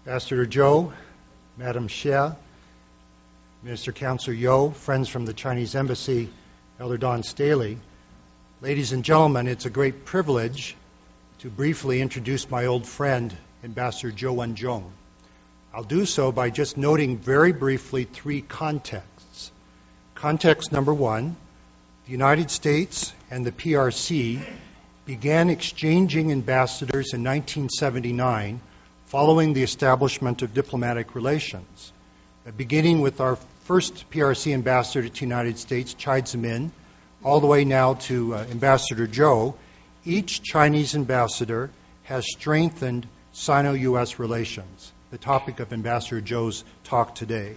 Ambassador Zhou, Madam Xie, Minister Counselor Yo, friends from the Chinese Embassy, Elder Don Staley. Ladies and gentlemen, it's a great privilege to briefly introduce my old friend, Ambassador Zhou Wenzhong. I'll do so by just noting very briefly three contexts. Context number one, the United States and the PRC began exchanging ambassadors in 1979 following the establishment of diplomatic relations. Beginning with our first PRC ambassador to the United States, Chai Zemin, all the way now to Ambassador Zhou, each Chinese ambassador has strengthened Sino-U.S. relations, the topic of Ambassador Zhou's talk today.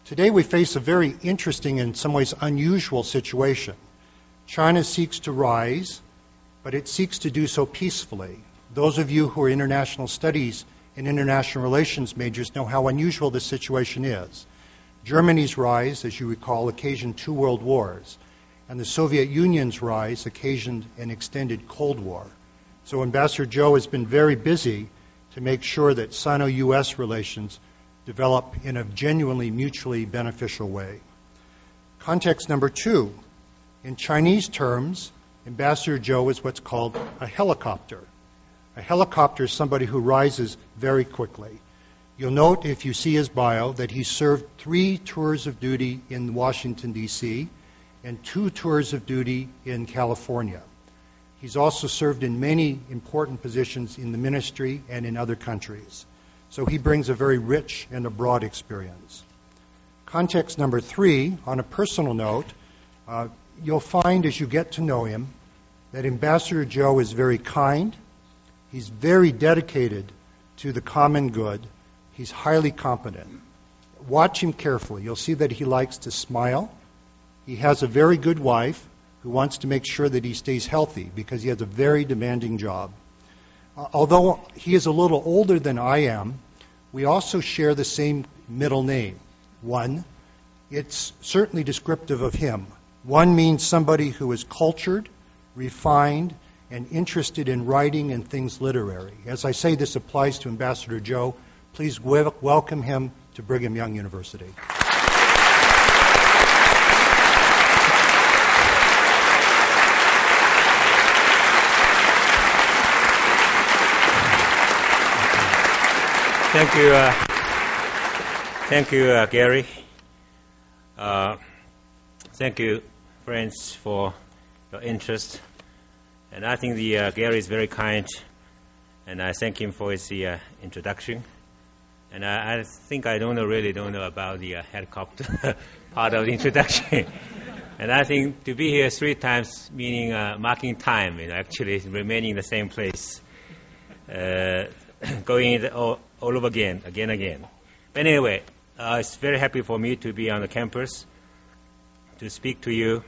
Today we face a very interesting and in some ways unusual situation. China seeks to rise, but it seeks to do so peacefully. Those of you who are international studies and international relations majors know how unusual this situation is. Germany's rise, as you recall, occasioned 2 world wars, and the Soviet Union's rise occasioned an extended Cold War. So Ambassador Zhou has been very busy to make sure that Sino-U.S. relations develop in a genuinely mutually beneficial way. Context number 2. In Chinese terms, Ambassador Zhou is what's called a helicopter. A helicopter is somebody who rises very quickly. You'll note, if you see his bio, that he served 3 tours of duty in Washington, D.C., and 2 tours of duty in California. He's also served in many important positions in the ministry and in other countries. So he brings a very rich and a broad experience. Context number 3, on a personal note, you'll find as you get to know him that Ambassador Zhou is very kind. He's very dedicated to the common good. He's highly competent. Watch him carefully. You'll see that he likes to smile. He has a very good wife who wants to make sure that he stays healthy because he has a very demanding job. Although he is a little older than I am, we also share the same middle name, Wen. It's certainly descriptive of him. Wen means somebody who is cultured, refined, and interested in writing and things literary. As I say, this applies to Ambassador Zhou. Please welcome him to Brigham Young University. Thank you, Gary. Thank you, friends, for your interest. And I think Gary is very kind, and I thank him for his introduction. And I think I really don't know about the helicopter part of the introduction. And I think to be here 3 times, meaning marking time, actually remaining in the same place, going all over again. But anyway, it's very happy for me to be on the campus, to speak to you.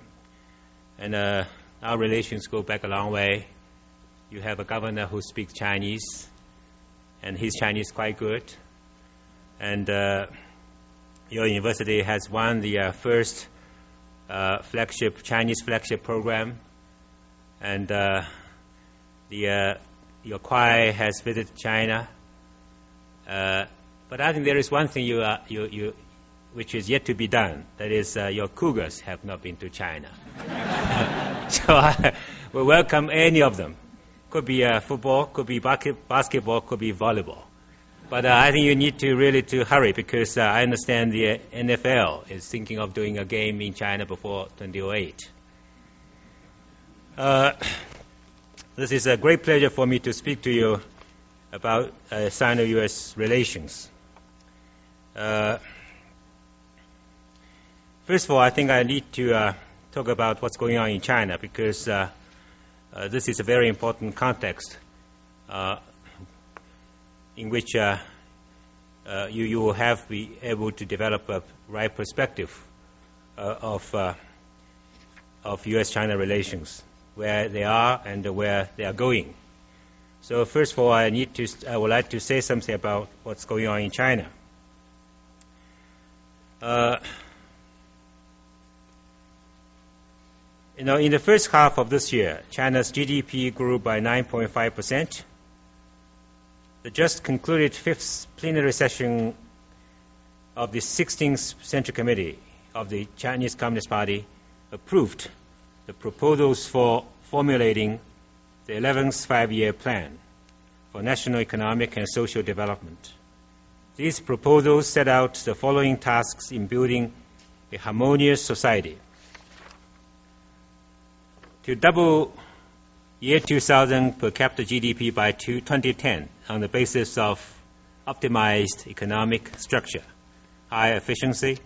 And our relations go back a long way. You have a governor who speaks Chinese, and his Chinese is quite good. And your university has won the first Chinese flagship program. And your choir has visited China. But I think there is one thing which is yet to be done. That is, your Cougars have not been to China. So I will welcome any of them. Could be football, could be basketball, could be volleyball. But I think you need to really hurry because I understand the NFL is thinking of doing a game in China before 2008. This is a great pleasure for me to speak to you about Sino-U.S. relations. First of all, I think I need to talk about what's going on in China because this is a very important context in which you will have to be able to develop a right perspective of U.S.-China relations, where they are and where they are going. So first of all, I would like to say something about what's going on in China. In the first half of this year, China's GDP grew by 9.5%. The just concluded fifth plenary session of the 16th Central Committee of the Chinese Communist Party approved the proposals for formulating the 11th five-year plan for national economic and social development. These proposals set out the following tasks in building a harmonious society: to double year 2000 per capita GDP by 2010 on the basis of optimized economic structure, higher efficiency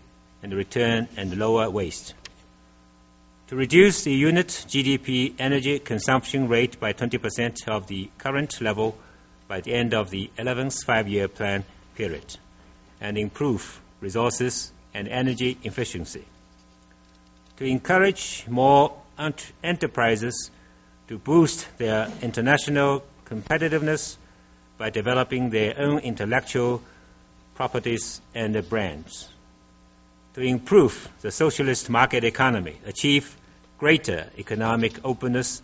and return, and lower waste. To reduce the unit GDP energy consumption rate by 20% of the current level by the end of the 11th five-year plan period, and improve resources and energy efficiency. To encourage more enterprises to boost their international competitiveness by developing their own intellectual properties and brands. To improve the socialist market economy, achieve greater economic openness,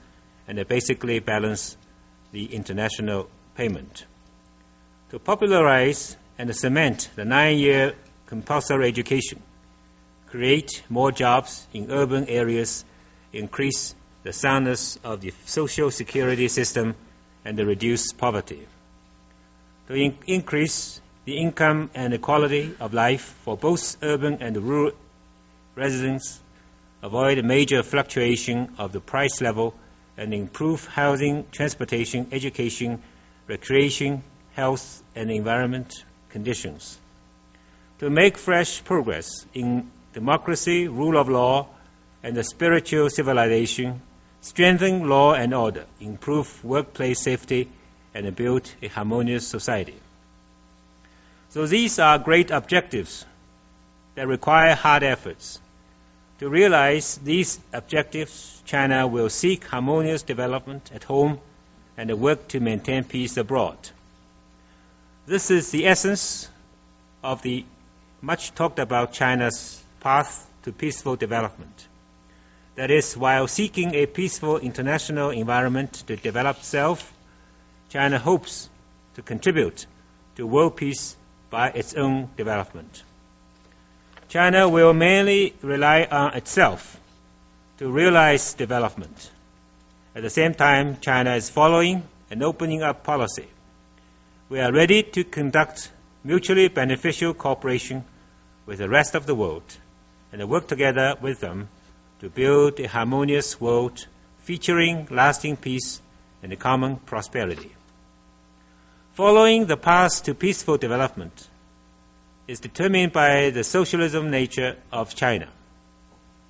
and basically balance the international payment. To popularize and cement the 9-year compulsory education, create more jobs in urban areas, increase the soundness of the social security system, and reduce poverty. To increase the income and the quality of life for both urban and rural residents, avoid major fluctuation of the price level, and improve housing, transportation, education, recreation, health, and environment conditions. To make fresh progress in democracy, rule of law, and the spiritual civilization, strengthen law and order, improve workplace safety, and build a harmonious society. So these are great objectives that require hard efforts. To realize these objectives, China will seek harmonious development at home and work to maintain peace abroad. This is the essence of the much talked about China's path to peaceful development. That is, while seeking a peaceful international environment to develop itself, China hopes to contribute to world peace by its own development. China will mainly rely on itself to realize development. At the same time, China is following an opening up policy. We are ready to conduct mutually beneficial cooperation with the rest of the world and work together with them to build a harmonious world featuring lasting peace and common prosperity. Following the path to peaceful development is determined by the socialism nature of China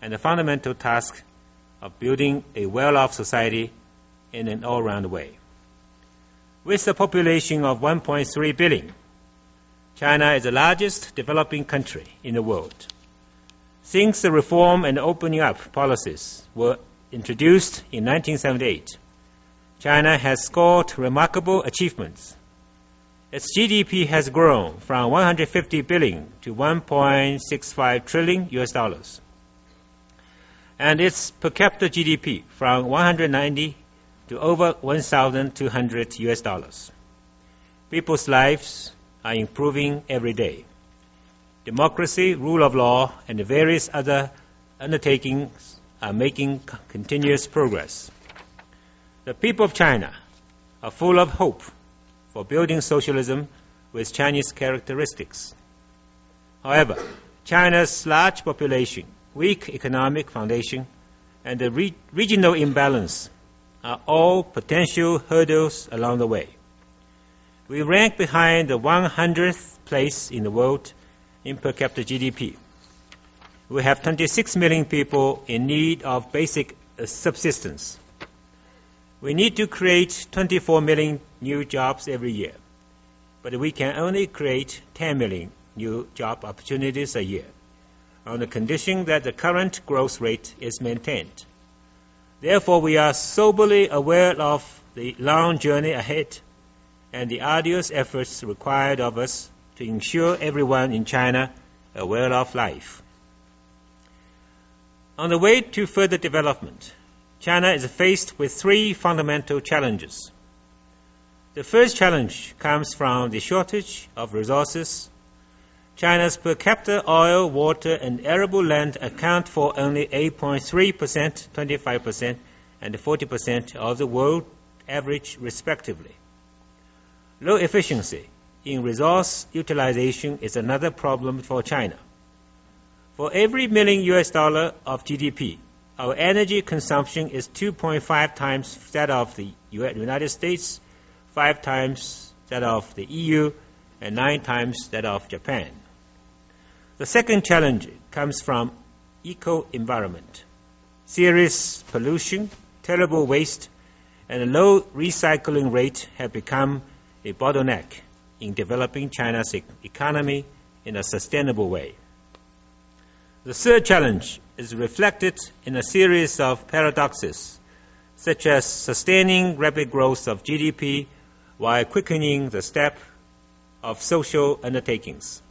and the fundamental task of building a well-off society in an all-round way. With a population of 1.3 billion, China is the largest developing country in the world. Since the reform and opening up policies were introduced in 1978, China has scored remarkable achievements. Its GDP has grown from 150 billion to 1.65 trillion US dollars. And its per capita GDP from 190 to over 1,200 US dollars. People's lives are improving every day. Democracy, rule of law, and the various other undertakings are making continuous progress. The people of China are full of hope for building socialism with Chinese characteristics. However, China's large population, weak economic foundation, and the regional imbalance are all potential hurdles along the way. We rank behind the 100th place in the world in per capita GDP. We have 26 million people in need of basic subsistence. We need to create 24 million new jobs every year, but we can only create 10 million new job opportunities a year on the condition that the current growth rate is maintained. Therefore, we are soberly aware of the long journey ahead and the arduous efforts required of us to ensure everyone in China a well-off life. On the way to further development, China is faced with three fundamental challenges. The first challenge comes from the shortage of resources. China's per capita oil, water, and arable land account for only 8.3%, 25%, and 40% of the world average, respectively. Low efficiency in resource utilization is another problem for China. For every million US dollar of GDP, our energy consumption is 2.5 times that of the United States, 5 times that of the EU, and 9 times that of Japan. The second challenge comes from eco-environment. Serious pollution, terrible waste, and a low recycling rate have become a bottleneck in developing China's economy in a sustainable way. The third challenge is reflected in a series of paradoxes, such as sustaining rapid growth of GDP while quickening the step of social undertakings,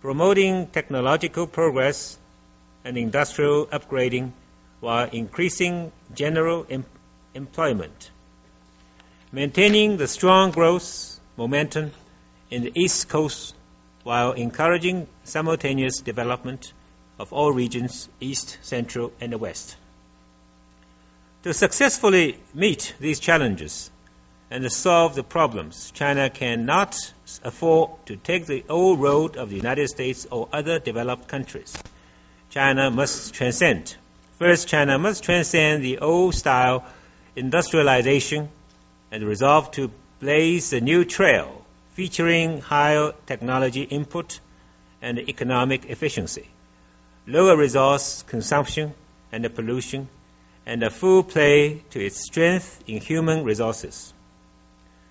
promoting technological progress and industrial upgrading while increasing general employment, maintaining the strong growth momentum in the East Coast while encouraging simultaneous development of all regions, East, Central, and the West. To successfully meet these challenges and to solve the problems, China cannot afford to take the old road of the United States or other developed countries. China must transcend. First, China must transcend the old-style industrialization and resolve to blaze a new trail featuring higher technology input and economic efficiency, lower resource consumption and pollution, and a full play to its strength in human resources.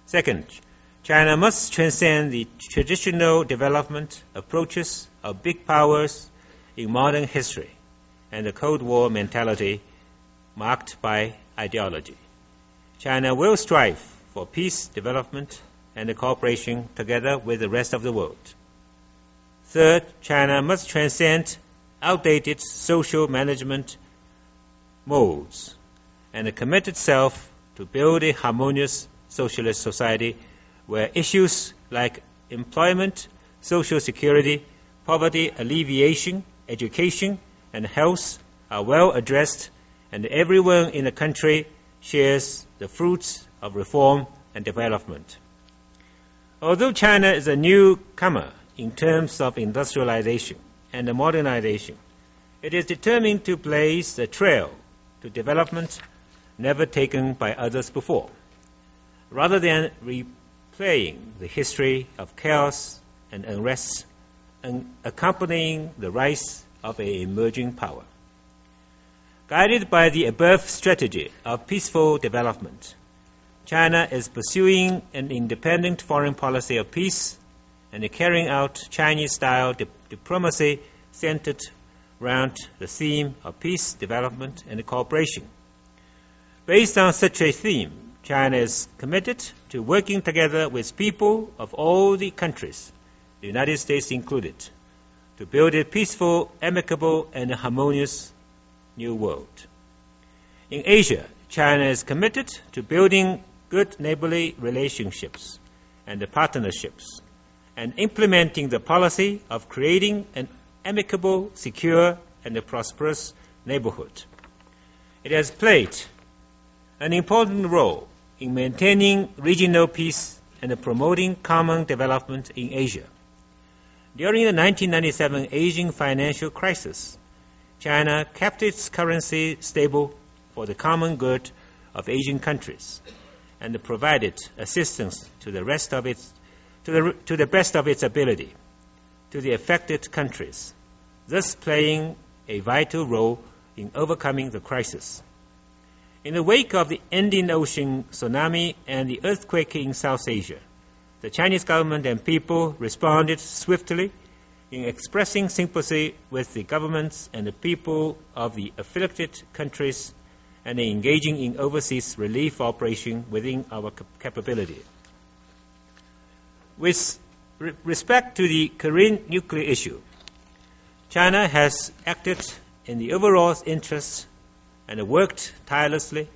Second, China must transcend the traditional development approaches of big powers in modern history and the Cold War mentality marked by ideology. China will strive for peace, development, and cooperation together with the rest of the world. Third, China must transcend outdated social management modes and commit itself to build a harmonious socialist society where issues like employment, social security, poverty alleviation, education, and health are well addressed, and everyone in the country shares the fruits of reform and development. Although China is a newcomer in terms of industrialization and modernization, it is determined to blaze the trail to development never taken by others before. Rather than replaying the history of chaos and unrest and accompanying the rise of an emerging power. Guided by the above strategy of peaceful development, China is pursuing an independent foreign policy of peace and carrying out Chinese-style diplomacy centered around the theme of peace, development, and cooperation. Based on such a theme, China is committed to working together with people of all the countries, the United States included, to build a peaceful, amicable, and harmonious new world. In Asia, China is committed to building good neighborly relationships and partnerships and implementing the policy of creating an amicable, secure, and prosperous neighborhood. It has played an important role in maintaining regional peace and promoting common development in Asia. During the 1997 Asian financial crisis, China kept its currency stable for the common good of Asian countries and provided assistance to the best of its ability to the affected countries, thus playing a vital role in overcoming the crisis. In the wake of the Indian Ocean tsunami and the earthquake in South Asia, the Chinese government and people responded swiftly in expressing sympathy with the governments and the people of the afflicted countries and engaging in overseas relief operations within our capability. With respect to the Korean nuclear issue, China has acted in the overall interest and worked tirelessly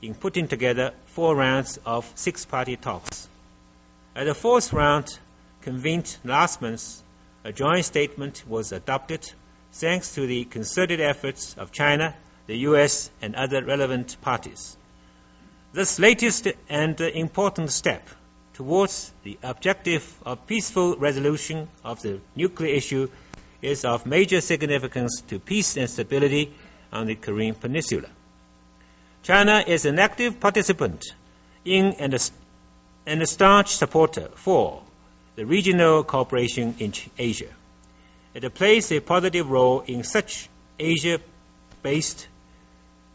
in putting together 4 rounds of 6-party talks. At the 4th round, convened last month, a joint statement was adopted thanks to the concerted efforts of China, the U.S., and other relevant parties. This latest and important step towards the objective of peaceful resolution of the nuclear issue is of major significance to peace and stability on the Korean Peninsula. China is an active participant in and a staunch supporter for the regional cooperation in Asia. It plays a positive role in such Asia-based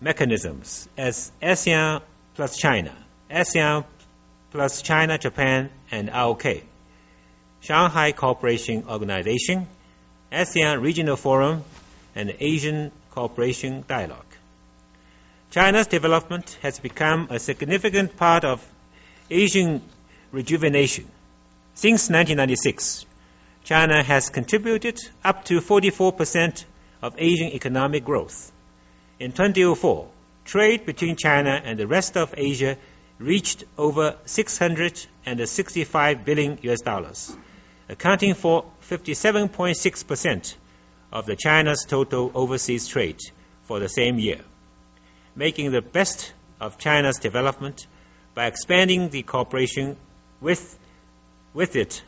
mechanisms as ASEAN plus China, ASEAN plus China, Japan, and ROK, Shanghai Cooperation Organization, ASEAN Regional Forum, and Asian Cooperation Dialogue. China's development has become a significant part of Asian rejuvenation. Since 1996, China has contributed up to 44% of Asian economic growth. In 2004, trade between China and the rest of Asia reached over $665 billion, accounting for 57.6% of the China's total overseas trade for the same year. Making the best of China's development by expanding the cooperation with it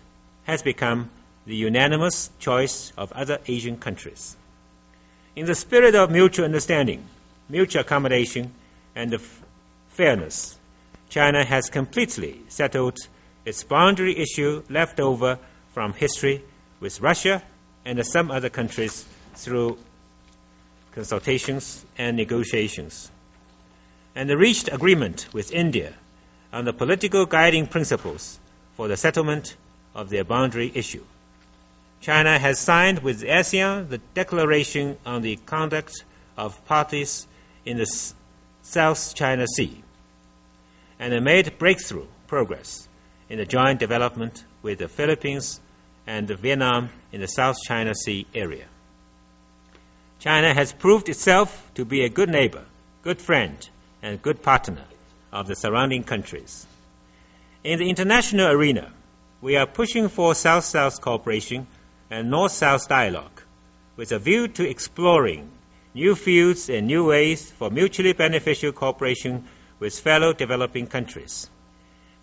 has become the unanimous choice of other Asian countries. In the spirit of mutual understanding, mutual accommodation, and fairness, China has completely settled its boundary issue left over from history with Russia and some other countries through consultations and negotiations, and reached agreement with India on the political guiding principles for the settlement of their boundary issue. China has signed with ASEAN the Declaration on the Conduct of Parties in the South China Sea, and made breakthrough progress in the joint development with the Philippines and Vietnam in the South China Sea area. China has proved itself to be a good neighbor, good friend, and good partner of the surrounding countries. In the international arena, we are pushing for South-South cooperation and North-South dialogue with a view to exploring new fields and new ways for mutually beneficial cooperation with fellow developing countries.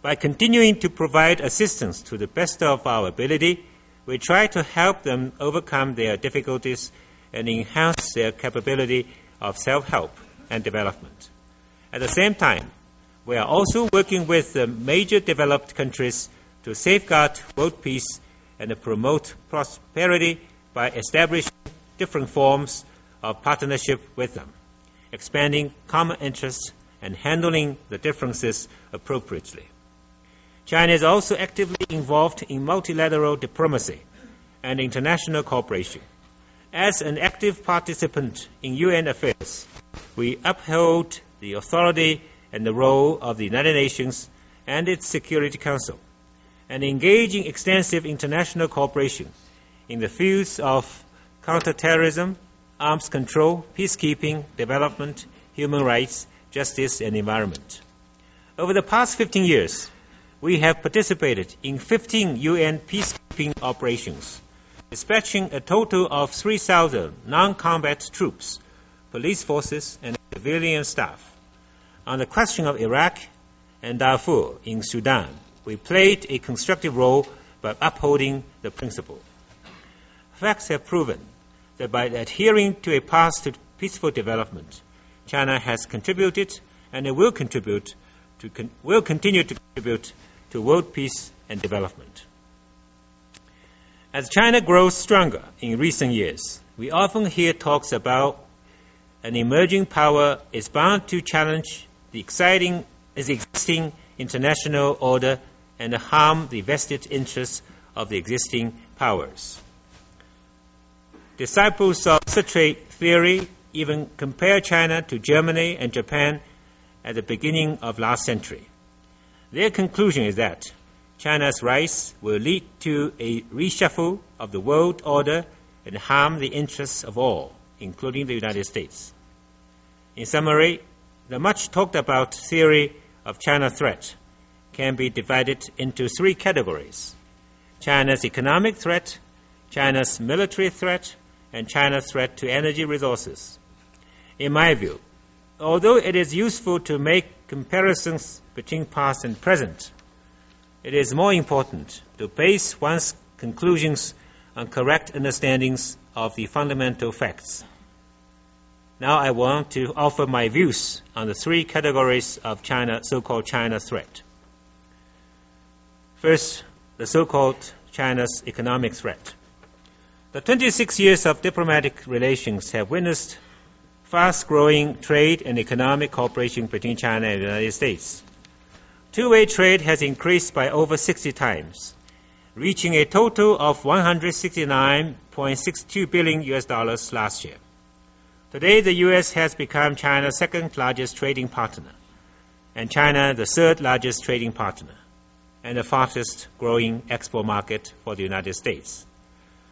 By continuing to provide assistance to the best of our ability, we try to help them overcome their difficulties and enhance their capability of self-help and development. At the same time, we are also working with the major developed countries to safeguard world peace and promote prosperity by establishing different forms of partnership with them, expanding common interests and handling the differences appropriately. China is also actively involved in multilateral diplomacy and international cooperation. As an active participant in UN affairs, we uphold the authority and the role of the United Nations and its Security Council, and engage in extensive international cooperation in the fields of counterterrorism, arms control, peacekeeping, development, human rights, justice, and environment. Over the past 15 years, we have participated in 15 UN peacekeeping operations, dispatching a total of 3,000 non-combat troops, police forces, and civilian staff. On the question of Iraq and Darfur in Sudan, we played a constructive role by upholding the principle. Facts have proven that by adhering to a path to peaceful development, China has contributed and it will continue to contribute to world peace and development. As China grows stronger in recent years, we often hear talks about an emerging power is bound to challenge the existing international order and harm the vested interests of the existing powers. Disciples of such a theory even compare China to Germany and Japan at the beginning of last century. Their conclusion is that China's rise will lead to a reshuffle of the world order and harm the interests of all, including the United States. In summary, the much talked about theory of China threat can be divided into three categories: China's economic threat, China's military threat, and China's threat to energy resources. In my view, although it is useful to make comparisons between past and present, it is more important to base one's conclusions on correct understandings of the fundamental facts. Now I want to offer my views on the three categories of China, so-called China threat. First, the so-called China's economic threat. The 26 years of diplomatic relations have witnessed fast-growing trade and economic cooperation between China and the United States. Two-way trade has increased by over 60 times, reaching a total of $169.62 billion last year. Today, the U.S. has become China's second-largest trading partner, and China the third-largest trading partner, and the fastest-growing export market for the United States.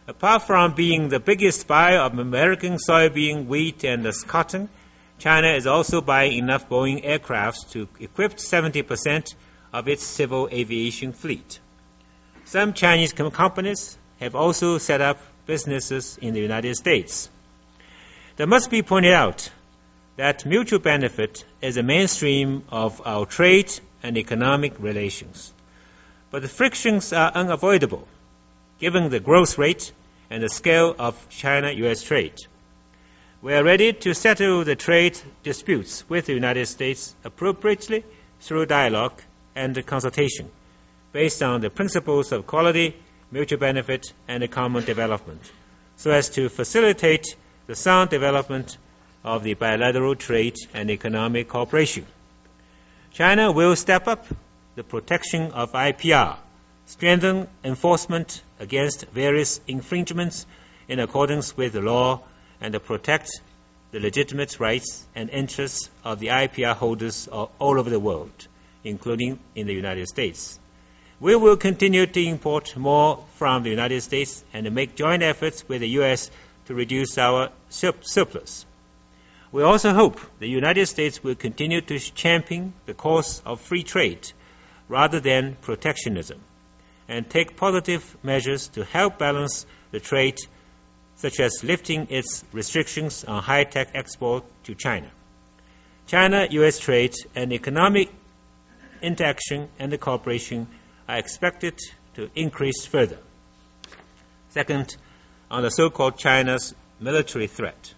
Apart from being the biggest buyer of American soybean, wheat, and cotton, China is also buying enough Boeing aircraft to equip 70% of its civil aviation fleet. Some Chinese companies have also set up businesses in the United States. It must be pointed out that mutual benefit is a mainstream of our trade and economic relations. But the frictions are unavoidable, given the growth rate and the scale of China-U.S. trade. We are ready to settle the trade disputes with the United States appropriately through dialogue and consultation, based on the principles of equality, mutual benefit, and common development, so as to facilitate the sound development of the bilateral trade and economic cooperation. China will step up the protection of IPR, strengthen enforcement against various infringements in accordance with the law, and to protect the legitimate rights and interests of the IPR holders all over the world, including in the United States. We will continue to import more from the United States and to make joint efforts with the U.S. to reduce our surplus. We also hope the United States will continue to champion the cause of free trade rather than protectionism, and take positive measures to help balance the trade, such as lifting its restrictions on high-tech export to China. China-U.S. trade and economic interaction and cooperation are expected to increase further. Second, on the so-called China's military threat.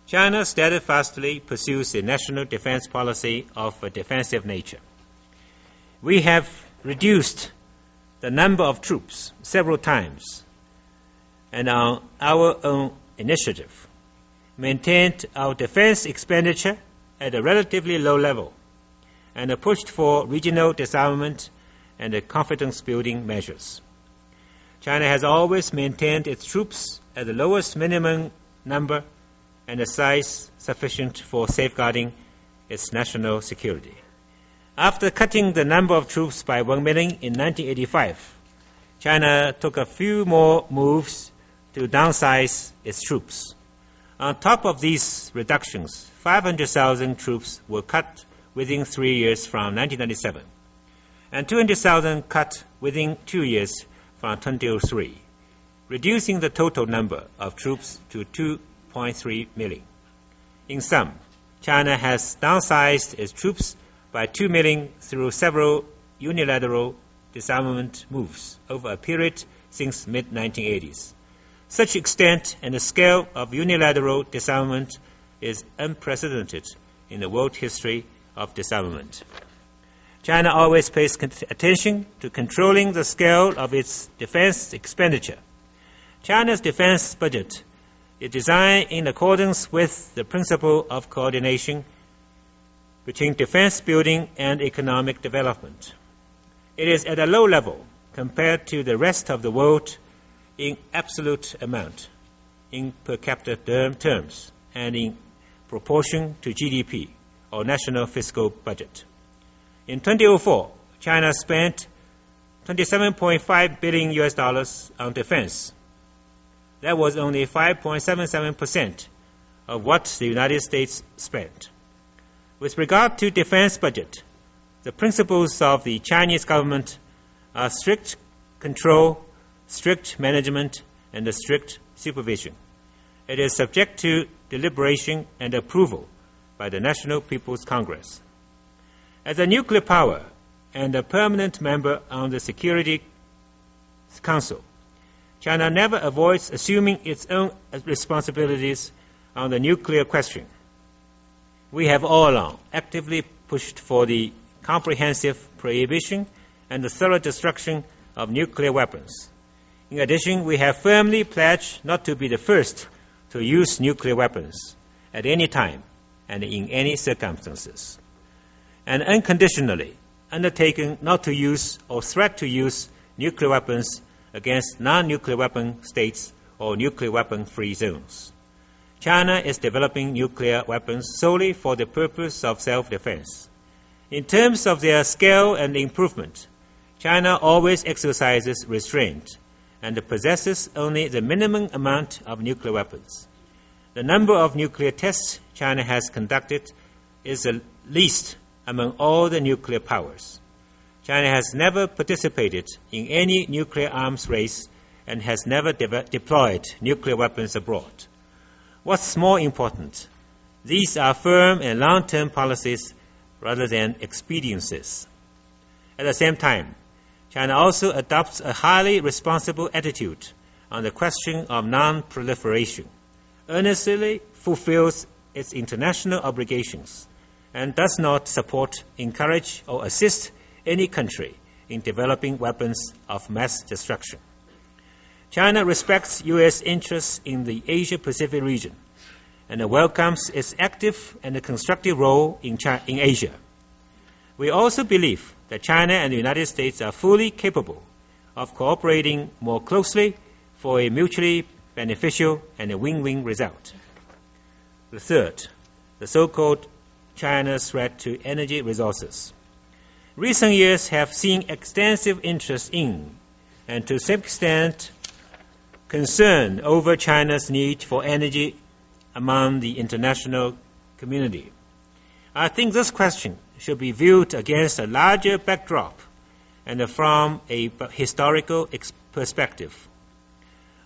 China steadfastly pursues a national defense policy of a defensive nature. We have reduced the number of troops several times, and on our own initiative, maintained our defense expenditure at a relatively low level, and pushed for regional disarmament and confidence-building measures. China has always maintained its troops at the lowest minimum number and a size sufficient for safeguarding its national security. After cutting the number of troops by 1 million in 1985, China took a few more moves to downsize its troops. On top of these reductions, 500,000 troops were cut within 3 years from 1997, and 200,000 cut within 2 years from 2003, reducing the total number of troops to 2.3 million. In sum, China has downsized its troops by 2 million through several unilateral disarmament moves over a period since mid-1980s. Such extent and the scale of unilateral disarmament is unprecedented in the world history of disarmament. China always pays attention to controlling the scale of its defense expenditure. China's defense budget is designed in accordance with the principle of coordination between defense building and economic development. It is at a low level compared to the rest of the world in absolute amount, in per capita terms, and in proportion to GDP, or national fiscal budget. In 2004, China spent $27.5 billion on defense. That was only 5.77% of what the United States spent. With regard to defense budget, the principles of the Chinese government are strict control, strict management, and strict supervision. It is subject to deliberation and approval by the National People's Congress. As a nuclear power and a permanent member on the Security Council, China never avoids assuming its own responsibilities on the nuclear question. We have all along actively pushed for the comprehensive prohibition and the thorough destruction of nuclear weapons. In addition, we have firmly pledged not to be the first to use nuclear weapons at any time and in any circumstances, and unconditionally undertaken not to use or threat to use nuclear weapons against non-nuclear weapon states or nuclear weapon-free zones. China is developing nuclear weapons solely for the purpose of self-defense. In terms of their scale and improvement, China always exercises restraint and possesses only the minimum amount of nuclear weapons. The number of nuclear tests China has conducted is the least among all the nuclear powers. China has never participated in any nuclear arms race and has never deployed nuclear weapons abroad. What's more important, these are firm and long-term policies rather than expediencies. At the same time, China also adopts a highly responsible attitude on the question of non-proliferation, earnestly fulfills its international obligations, and does not support, encourage, or assist any country in developing weapons of mass destruction. China respects U.S. interests in the Asia-Pacific region and welcomes its active and constructive role in Asia. We also believe that China and the United States are fully capable of cooperating more closely for a mutually beneficial and a win-win result. The third, the so-called China's threat to energy resources. Recent years have seen extensive interest in, and to some extent, concern over China's need for energy among the international community. I think this question should be viewed against a larger backdrop and from a historical perspective.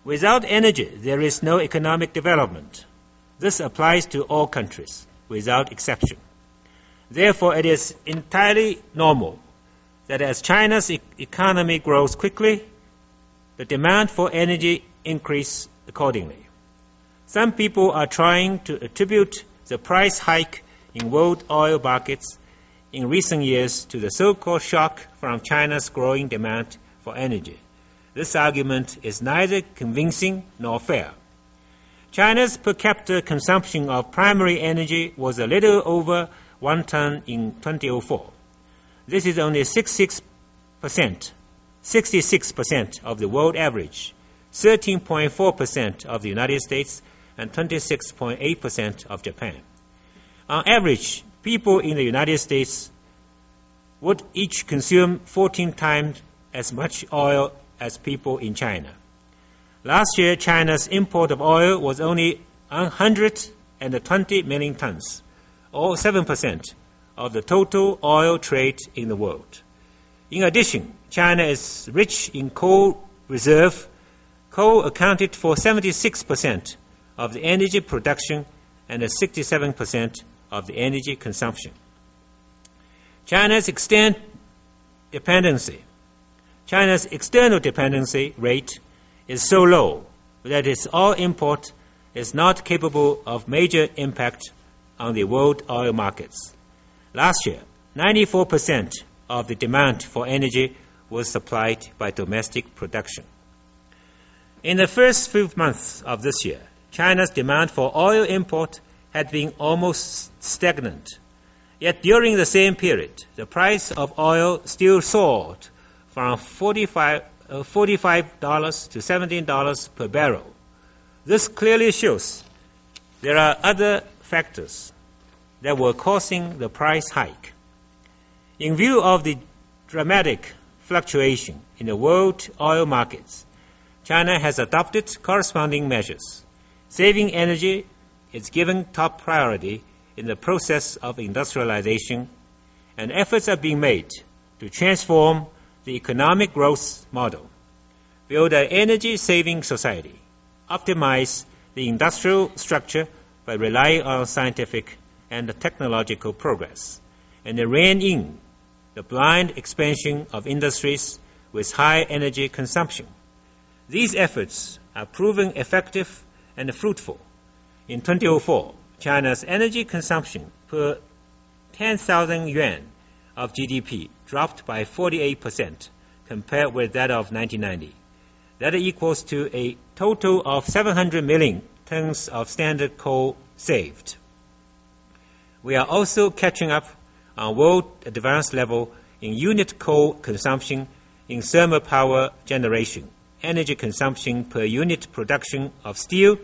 Without energy, there is no economic development. This applies to all countries, without exception. Therefore, it is entirely normal that as China's economy grows quickly, the demand for energy increases accordingly. Some people are trying to attribute the price hike in world oil markets in recent years to the so-called shock from China's growing demand for energy. This argument is neither convincing nor fair. China's per capita consumption of primary energy was a little over 1 ton in 2004. This is only 66% of the world average, 13.4% of the United States, and 26.8% of Japan. On average, people in the United States would each consume 14 times as much oil as people in China. Last year, China's import of oil was only 120 million tons, or 7% of the total oil trade in the world. In addition, China is rich in coal reserve. Coal accounted for 76% of the energy production and 67% of the energy consumption. China's external dependency rate is so low that its oil import is not capable of major impact on the world oil markets. Last year, 94% of the demand for energy was supplied by domestic production. In the first few months of this year, China's demand for oil import had been almost stagnant. Yet during the same period, the price of oil still soared from $45 to $17 per barrel. This clearly shows there are other factors that were causing the price hike. In view of the dramatic fluctuation in the world oil markets, China has adopted corresponding measures. Saving energy is given top priority in the process of industrialization, and efforts are being made to transform the economic growth model, build an energy-saving society, optimize the industrial structure by relying on scientific and technological progress, and rein in the blind expansion of industries with high energy consumption. These efforts are proven effective and fruitful. In 2004, China's energy consumption per 10,000 yuan of GDP dropped by 48% compared with that of 1990. That equals to a total of 700 million tons of standard coal saved. We are also catching up on world advanced level in unit coal consumption in thermal power generation, energy consumption per unit production of steel,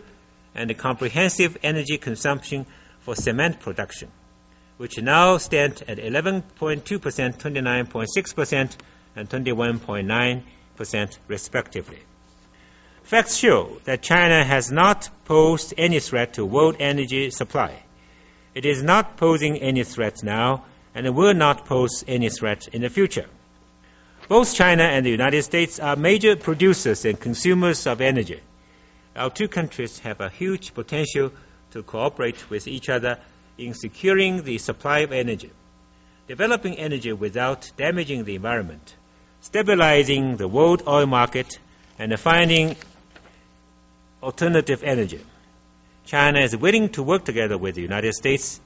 and the comprehensive energy consumption for cement production, which now stand at 11.2%, 29.6%, and 21.9% respectively. Facts show that China has not posed any threat to world energy supply. It is not posing any threat now, and it will not pose any threat in the future. Both China and the United States are major producers and consumers of energy. Our two countries have a huge potential to cooperate with each other in securing the supply of energy, developing energy without damaging the environment, stabilizing the world oil market, and finding alternative energy. China is willing to work together with the United States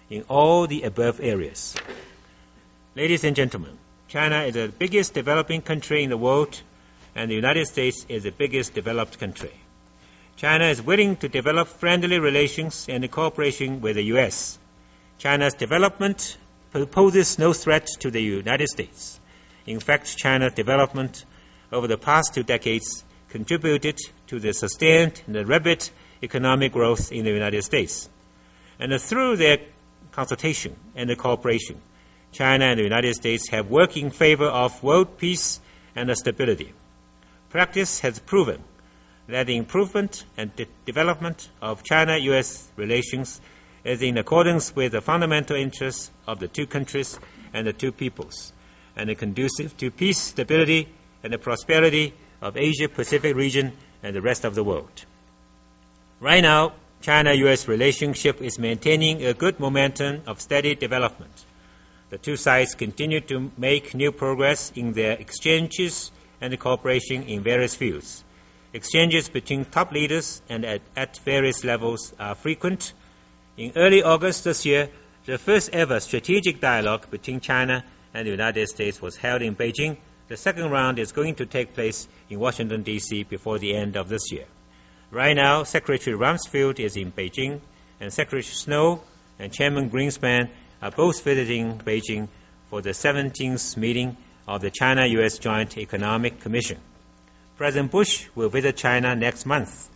in all the above areas. Ladies and gentlemen, China is the biggest developing country in the world, and the United States is the biggest developed country. China is willing to develop friendly relations and cooperation with the U.S. China's development poses no threat to the United States. In fact, China's development over the past 2 decades contributed to the sustained and rapid economic growth in the United States. And through their consultation and cooperation, China and the United States have worked in favor of world peace and stability. Practice has proven that the improvement and development of China-U.S. relations is in accordance with the fundamental interests of the two countries and the two peoples, and conducive to peace, stability, and the prosperity of Asia-Pacific region and the rest of the world. Right now, China-U.S. relationship is maintaining a good momentum of steady development. The two sides continue to make new progress in their exchanges and cooperation in various fields. Exchanges between top leaders and at various levels are frequent. In early August this year, the first ever strategic dialogue between China and the United States was held in Beijing. The second round is going to take place in Washington, D.C. before the end of this year. Right now, Secretary Rumsfeld is in Beijing, and Secretary Snow and Chairman Greenspan are both visiting Beijing for the 17th meeting of the China-U.S. Joint Economic Commission. President Bush will visit China next month.